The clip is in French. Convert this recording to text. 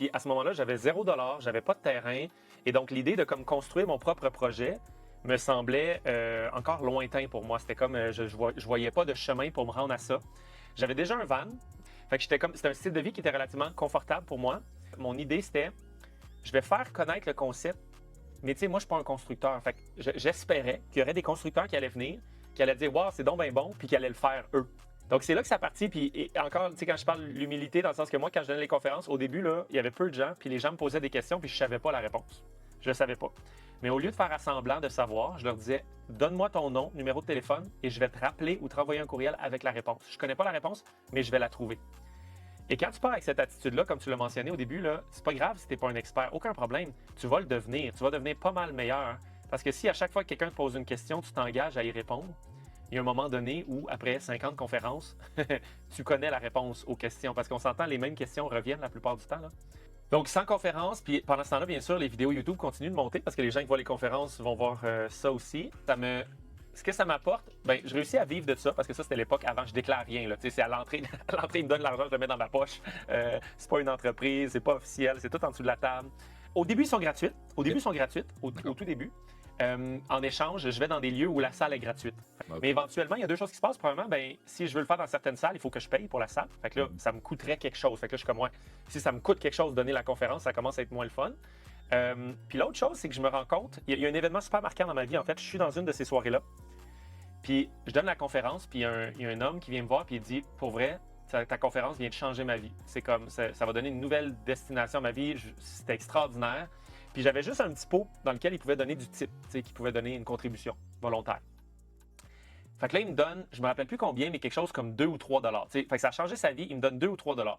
Puis à ce moment-là, j'avais 0 $, j'avais pas de terrain. Et donc, l'idée de comme construire mon propre projet me semblait encore lointain pour moi. C'était comme, je voyais pas de chemin pour me rendre à ça. J'avais déjà un van. Fait que c'était un style de vie qui était relativement confortable pour moi. Mon idée, c'était, je vais faire connaître le concept. Mais tu sais, moi, je suis pas un constructeur. Fait que j'espérais qu'il y aurait des constructeurs qui allaient venir, qui allaient dire, waouh, c'est donc bien bon, puis qui allaient le faire eux. Donc, c'est là que ça partit. Puis et encore, tu sais, quand je parle de l'humilité, dans le sens que moi, quand je donnais les conférences, au début, là, il y avait peu de gens, puis les gens me posaient des questions, puis je savais pas la réponse. Je ne savais pas. Mais au lieu de faire semblant de savoir, je leur disais, donne-moi ton nom, numéro de téléphone, et je vais te rappeler ou te renvoyer un courriel avec la réponse. Je connais pas la réponse, mais je vais la trouver. Et quand tu pars avec cette attitude-là, comme tu l'as mentionné au début, là, c'est pas grave si t'es pas un expert, aucun problème. Tu vas le devenir, tu vas devenir pas mal meilleur. Parce que si à chaque fois que quelqu'un te pose une question, tu t'engages à y répondre, il y a un moment donné où, après 50 conférences, tu connais la réponse aux questions. Parce qu'on s'entend, les mêmes questions reviennent la plupart du temps. Là. Donc, 100 conférences, puis pendant ce temps-là, bien sûr, les vidéos YouTube continuent de monter parce que les gens qui voient les conférences vont voir ça aussi. Ce que ça m'apporte, ben, je réussis à vivre de ça parce que ça, c'était l'époque avant, je déclare rien. Là. C'est à l'entrée, ils me donnent l'argent, je le mets dans ma poche. C'est pas une entreprise, c'est pas officiel, c'est tout en dessous de la table. Au début, ils sont gratuites. Au tout début. En échange, je vais dans des lieux où la salle est gratuite. Okay. Mais éventuellement, il y a deux choses qui se passent. Premièrement, ben, si je veux le faire dans certaines salles, il faut que je paye pour la salle. Fait que là, ça me coûterait quelque chose. Fait que là, je suis comme, ouais, si ça me coûte quelque chose de donner la conférence, ça commence à être moins le fun. Puis l'autre chose, c'est que je me rends compte, il y a un événement super marquant dans ma vie. En fait, je suis dans une de ces soirées-là. Puis je donne la conférence, puis il y a un homme qui vient me voir, puis il dit, pour vrai, ta conférence vient de changer ma vie. C'est comme, ça va donner une nouvelle destination à ma vie. C'était extraordinaire. Puis j'avais juste un petit pot dans lequel il pouvait donner du type, qu'il pouvait donner une contribution volontaire. Fait que là, il me donne, je me rappelle plus combien, mais quelque chose comme 2 ou 3 $. Fait que ça a changé sa vie, il me donne 2 ou 3 $.